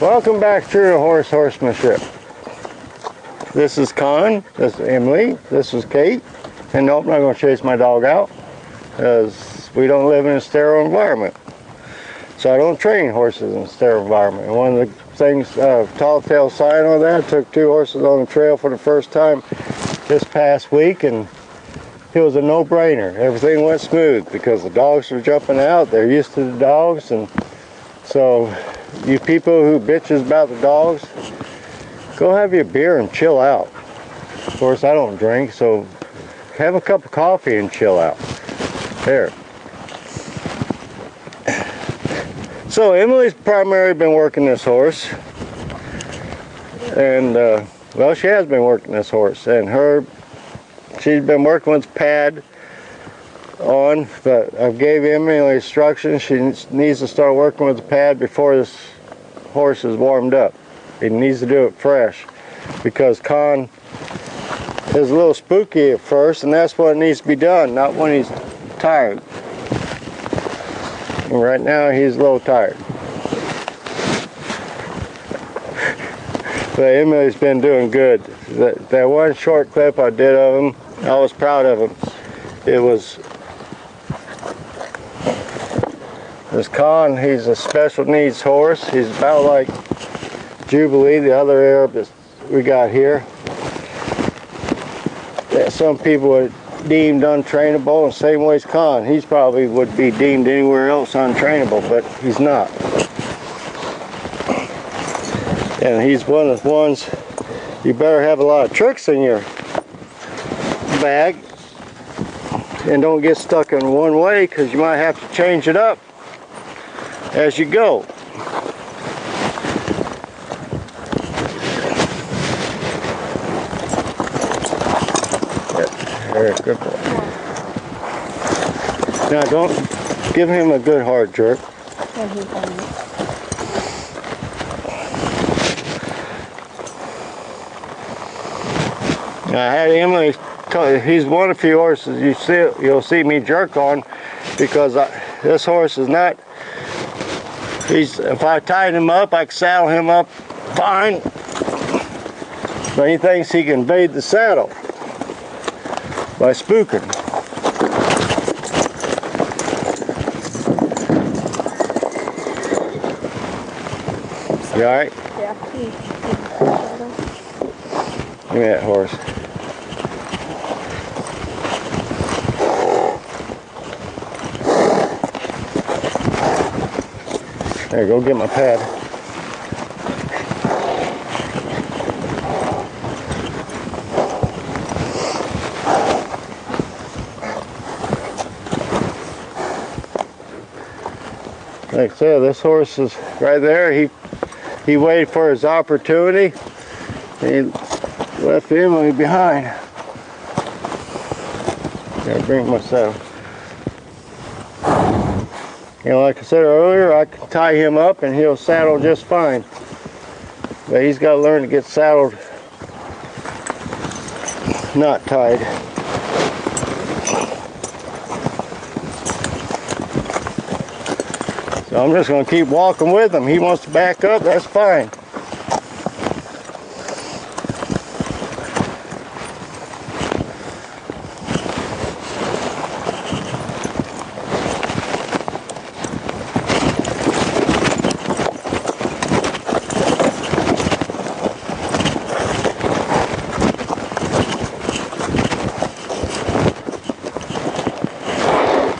Welcome back to horsemanship. This is Kahan, this is Emily, this is Kate, and nope, I'm not going to chase my dog out because we don't live in a sterile environment. So I don't train horses in a sterile environment. And one of the things, tall tale sign on that, took 2 horses on the trail for the first time this past week, and it was a no-brainer. Everything went smooth because the dogs were jumping out, they're used to the dogs, and so you people who bitches about the dogs, go have your beer and chill out. Of course, I don't drink, so have a cup of coffee and chill out. There. So Emily's primarily been working this horse, and well, she has been working this horse, and she's been working with the pad on, but I gave Emily instructions. She needs to start working with the pad before this horse is warmed up. He needs to do it fresh because Kahan is a little spooky at first, and that's when it needs to be done, not when he's tired. And right now he's a little tired. But Emily's been doing good. That one short clip I did of him, I was proud of him. It was this Kahan, he's a special needs horse. He's about like Jubilee, the other Arab that we got here, that some people would deemed untrainable, and same way as Kahan. He's probably would be deemed anywhere else untrainable, but he's not. And he's one of the ones you better have a lot of tricks in your bag and don't get stuck in one way, because you might have to change it up as you go. Very good boy. Now don't give him a good hard jerk. I had Emily tell you, he's one of the few horses you'll see me jerk on, because this horse is not. If I tied him up, I could saddle him up fine, but he thinks he can evade the saddle by spooking. You alright? Yeah. Give me that horse. There, go get my pad. Like I said, this horse is right there. He waited for his opportunity. He left Emily behind. Gotta bring myself. You know, like I said earlier, I can tie him up and he'll saddle just fine. But he's got to learn to get saddled not tied. So I'm just going to keep walking with him. He wants to back up, that's fine.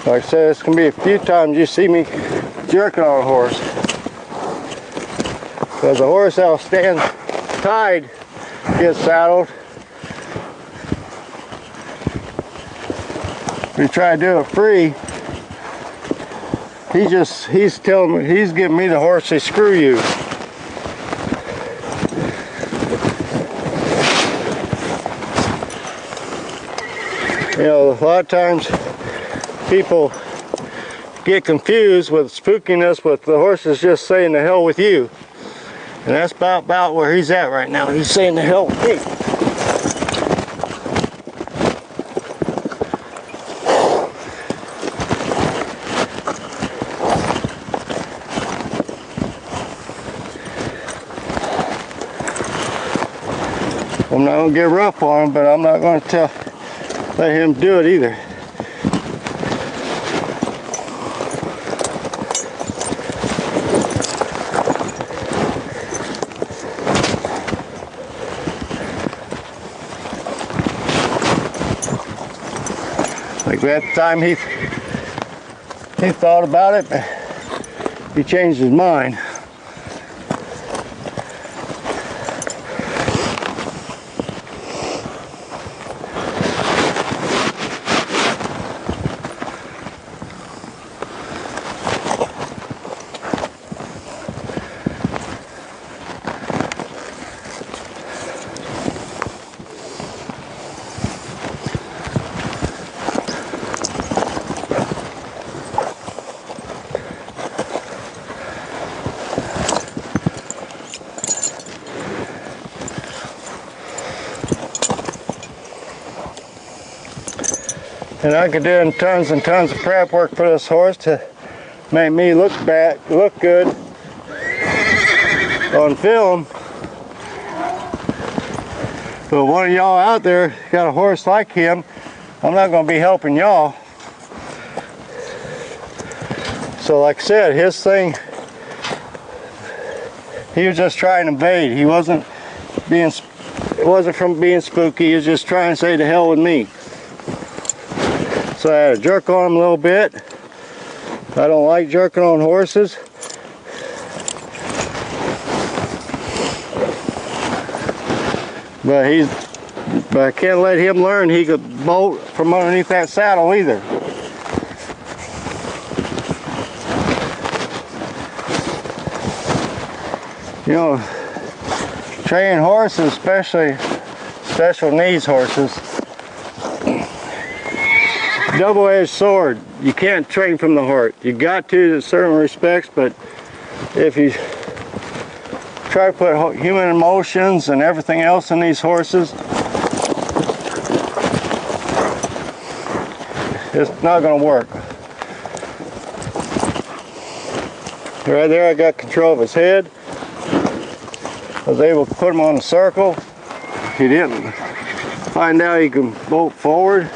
Like I said, it's going to be a few times you see me jerking on a horse. Because the horse that'll stand tied gets saddled. If you try to do it free, he's telling me, he's giving me the horse, say screw you. You know, a lot of times people get confused with spookiness with the horses just saying the hell with you. And that's about where he's at right now. He's saying the hell with me. I'm not going to get rough on him, but I'm not going to let him do it either. Like that time he thought about it, he changed his mind. And I could do tons and tons of prep work for this horse to make me look good on film. But one of y'all out there got a horse like him, I'm not going to be helping y'all. So like I said, his thing, he was just trying to bait. He wasn't being, it wasn't from being spooky. He was just trying to say to hell with me. So I had to jerk on him a little bit. I don't like jerking on horses. But I can't let him learn he could bolt from underneath that saddle either. You know, training horses, especially special needs horses, double-edged sword. You can't train from the heart. You got to in certain respects, but if you try to put human emotions and everything else in these horses, it's not going to work. Right there, I got control of his head. I was able to put him on a circle. He didn't find out he can bolt forward.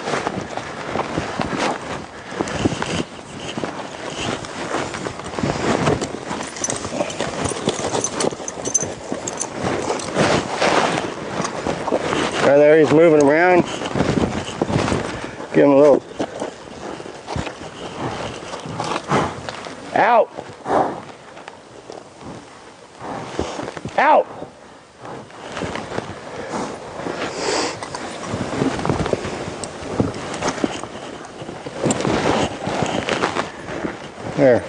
Right there, he's moving around. Give him a little. Out! Out! There.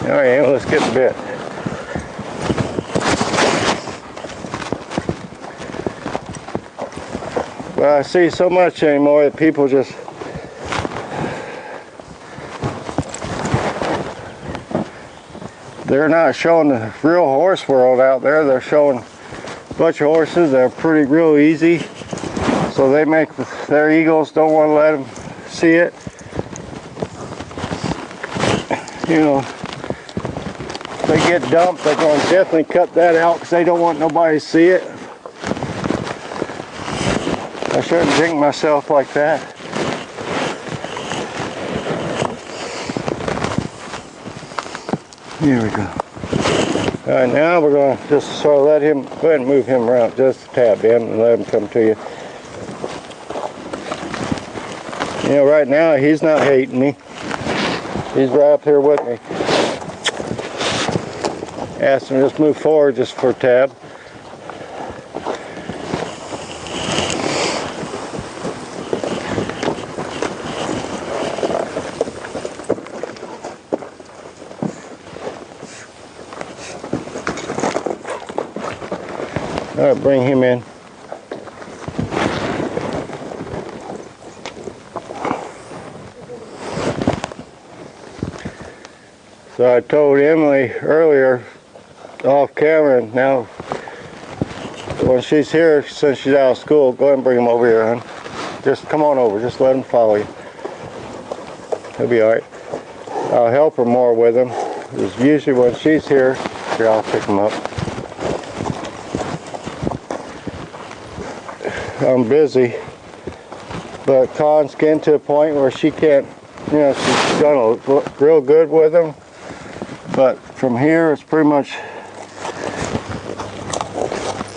All right, let's get the bit. Well, I see so much anymore that people just they're not showing the real horse world out there. They're showing a bunch of horses that are pretty real easy. So they make their egos don't want to let them see it. You know, if they get dumped, they're going to definitely cut that out because they don't want nobody to see it. I shouldn't drink myself like that. Here we go. All right, now we're going to just sort of let him, go ahead and move him around just a tad, Ben, and let him come to you. You know, right now he's not hating me. He's right up here with me. Asked him to just move forward just for a tab. All right, bring him in. So I told Emily earlier, off camera, now when she's here, since she's out of school, go ahead and bring him over here, hon. Just come on over, just let him follow you. He'll be all right. I'll help her more with him. Because usually when she's here, I'll pick him up. I'm busy. But Kahan's getting to a point where she can't, you know, she's done real good with him. But from here, it's pretty much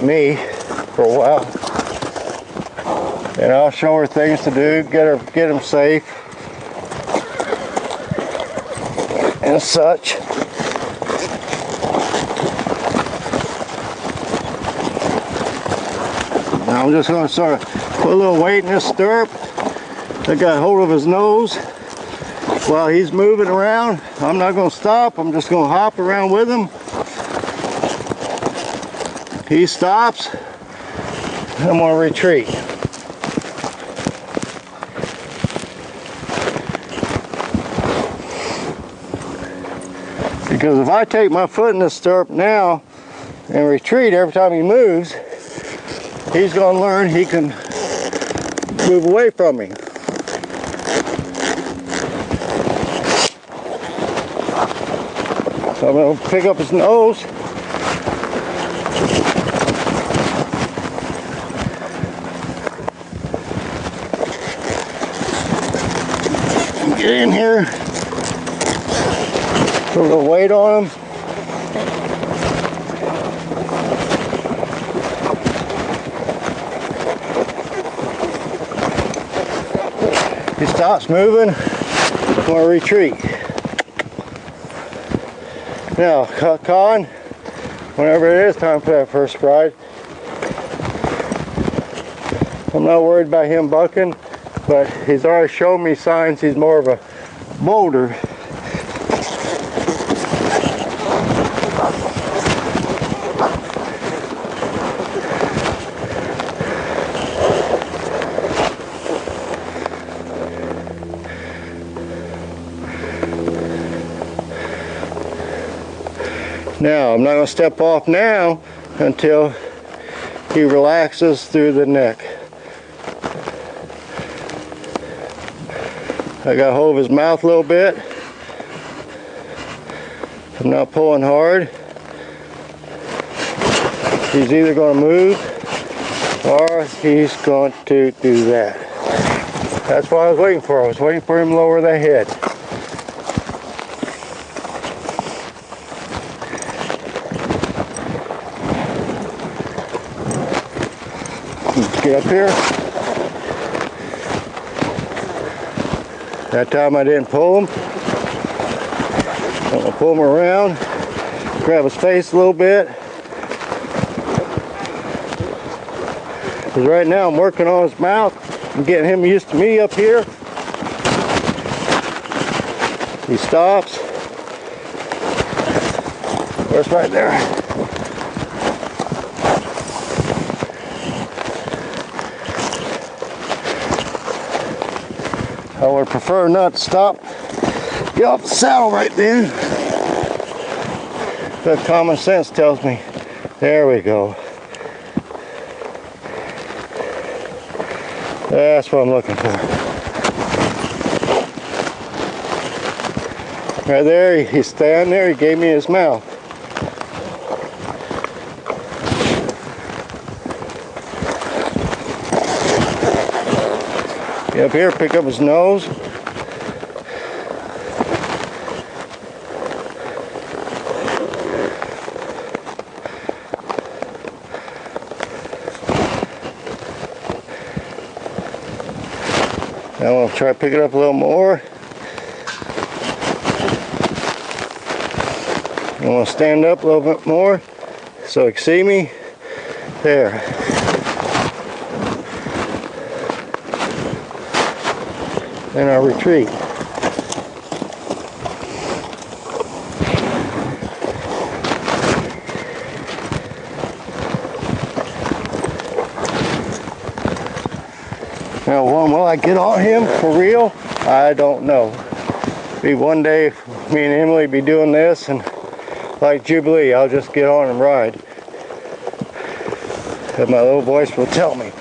me for a while. And I'll show her things to do, get him safe and such. Now I'm just going to sort of put a little weight in this stirrup. I got hold of his nose while he's moving around. I'm not going to stop. I'm just going to hop around with him. He stops. I'm going to retreat. Because if I take my foot in this stirrup now and retreat every time he moves, he's going to learn he can move away from me. So I'm going to pick up his nose. Get in here. Put a little weight on him. He stops moving. I'm going to retreat. Now, Kahan, whenever it is time for that first ride, I'm not worried about him bucking, but he's already shown me signs he's more of a boulder. Now, I'm not going to step off now until he relaxes through the neck. I got hold of his mouth a little bit. I'm not pulling hard. He's either going to move or he's going to do that. That's what I was waiting for. I was waiting for him to lower the head. Get up here. That time I didn't pull him. I'm going to pull him around, grab his face a little bit. Because right now I'm working on his mouth. I'm getting him used to me up here. He stops. Of course, right there. I would prefer not to stop. Get off the saddle right then. But common sense tells me, there we go. That's what I'm looking for. Right there, he's standing there, he gave me his mouth. Get up here, pick up his nose. Now I'm going to try to pick it up a little more. I'm going to stand up a little bit more so he can see me. There. Then I'll retreat. Now, will I get on him for real? I don't know. Maybe one day, me and Emily be doing this, and like Jubilee, I'll just get on and ride. And my little voice will tell me.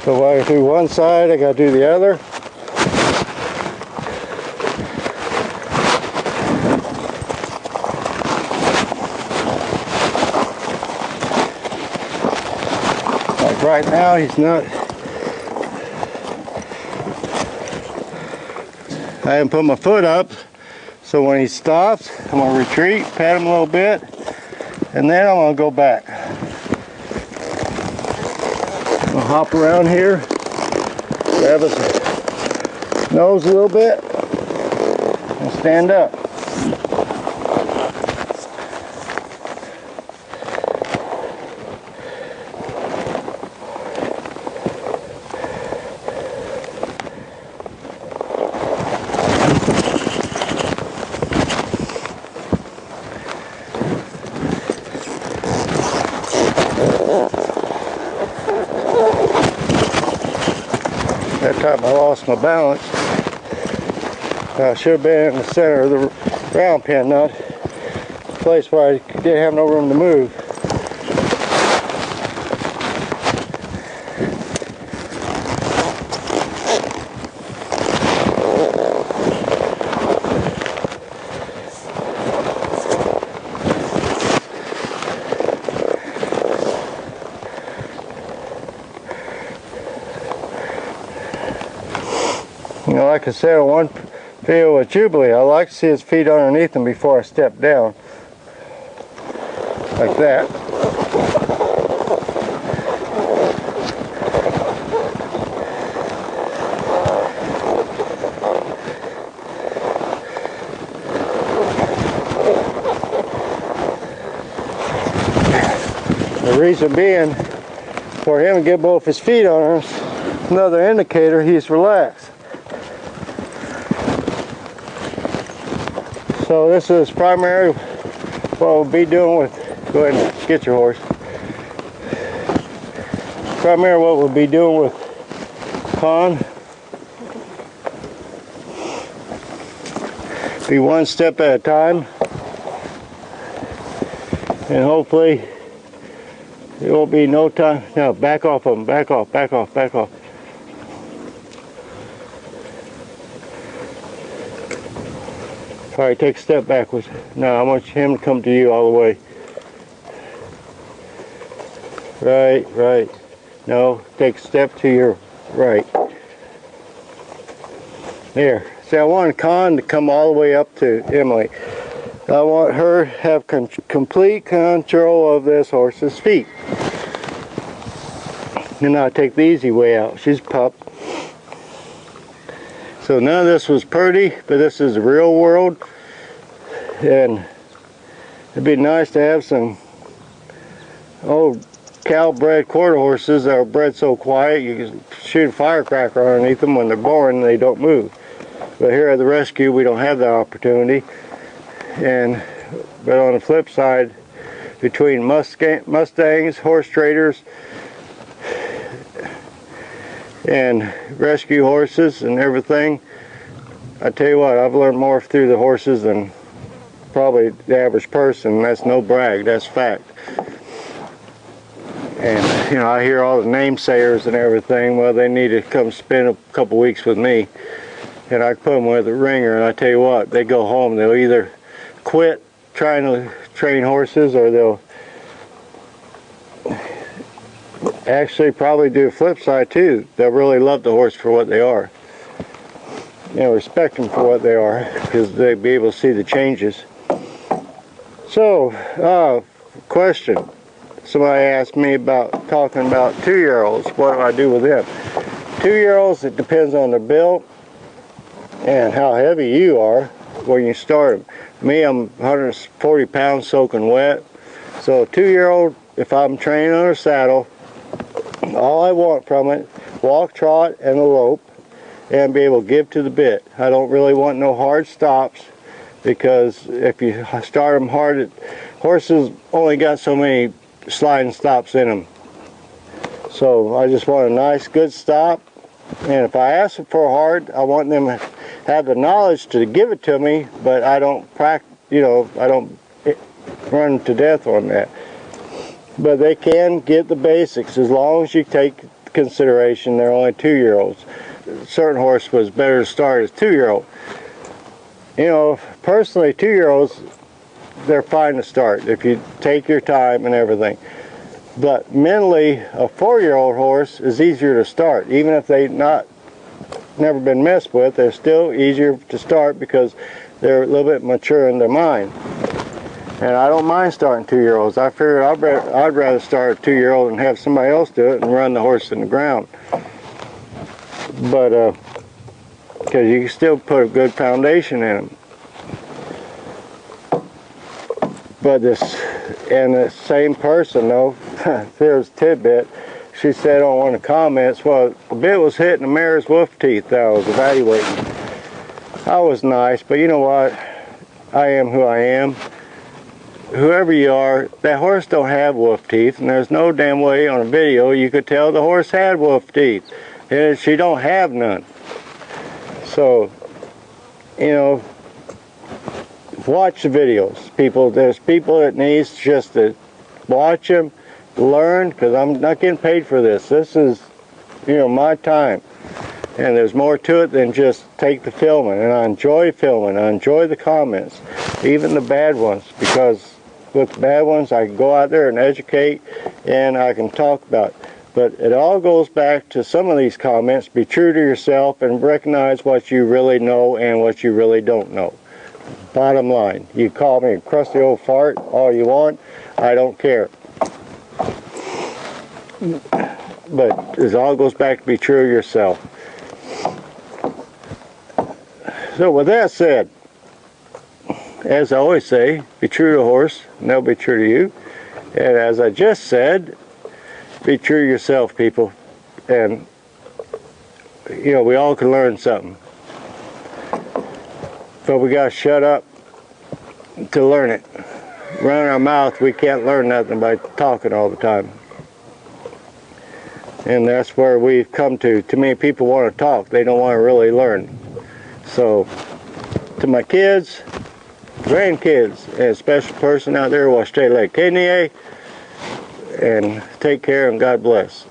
So while I do one side, I gotta do the other. right now he's not. I haven't put my foot up, so when he stops, I'm going to retreat, pat him a little bit, and then I'm going to go back. I'll hop around here, grab his nose a little bit, and stand up. That time I lost my balance. I should have been in the center of the round pin nut, place where I didn't have no room to move. You know, like I said on one video with Jubilee, I like to see his feet underneath him before I step down. Like that. The reason being, for him to get both his feet on us, another indicator he's relaxed. So this is primary what we'll be doing with, go ahead and get your horse. Primary what we'll be doing with Kahan. Be one step at a time. And hopefully it won't be no time. Now back off of him, back off, back off, back off. All right, take a step backwards. Now I want him to come to you all the way. Right, right. No, take a step to your right. There. See, I want Kahan to come all the way up to Emily. I want her to have complete control of this horse's feet. And I'll take the easy way out. She's a pup. So none of this was pretty, but this is the real world. And it'd be nice to have some old cow-bred quarter horses that are bred so quiet you can shoot a firecracker underneath them when they're born and they don't move. But here at the rescue we don't have that opportunity. But on the flip side, between Mustangs, horse traders, and rescue horses and everything, I tell you what, I've learned more through the horses than probably the average person. That's no brag, that's fact. And you know, I hear all the namesayers and everything, well, they need to come spend a couple weeks with me, and I put them with a ringer, and I tell you what, they go home, they'll either quit trying to train horses, or they'll actually probably do a flip side too. They'll really love the horse for what they are. You know, respect them for what they are, because they'll be able to see the changes. So, question. Somebody asked me about talking about 2-year-olds. What do I do with them? 2-year-olds, it depends on their build and how heavy you are when you start them. Me, I'm 140 pounds soaking wet. So a 2-year-old, if I'm training on a saddle, all I want from it, walk, trot, and elope, and be able to give to the bit. I don't really want no hard stops, because if you start them hard, horses only got so many sliding stops in them. So I just want a nice, good stop. And if I ask them for hard, I want them to have the knowledge to give it to me, but I don't practice, you know, I don't run to death on that. But they can get the basics as long as you take consideration they're only 2-year-olds. Certain horse was better to start as 2-year-old. You know, personally, 2-year-olds, they're fine to start if you take your time and everything. But mentally, a 4-year-old horse is easier to start. Even if they've never been messed with, they're still easier to start because they're a little bit mature in their mind. And I don't mind starting 2-year-olds. I figured I'd rather start a 2-year-old and have somebody else do it and run the horse in the ground. But because you can still put a good foundation in them. But the same person though, there's a tidbit. She said on one of the comments, well, the bit was hitting the mare's wolf teeth that I was evaluating. I was nice, but you know what? I am who I am. Whoever you are, that horse don't have wolf teeth, and there's no damn way on a video you could tell the horse had wolf teeth. And she don't have none. So, you know, watch the videos, people. There's people that needs just to watch them, learn, because I'm not getting paid for this. This is, you know, my time. And there's more to it than just take the filming. And I enjoy filming. I enjoy the comments, even the bad ones, because with the bad ones I can go out there and educate and I can talk about it. But it all goes back to some of these comments. Be true to yourself and recognize what you really know and what you really don't know. Bottom line, you call me a crusty old fart all you want, I don't care. But it all goes back to be true to yourself. So with that said, as I always say, be true to a horse and they'll be true to you. And as I just said, be true to yourself, people. And you know, we all can learn something. But we gotta shut up to learn it. Running our mouth, we can't learn nothing by talking all the time. And that's where we've come to. Too many people want to talk, they don't want to really learn. So, to my kids, grandkids, and a special person out there, Washtele Kenya, and take care and God bless.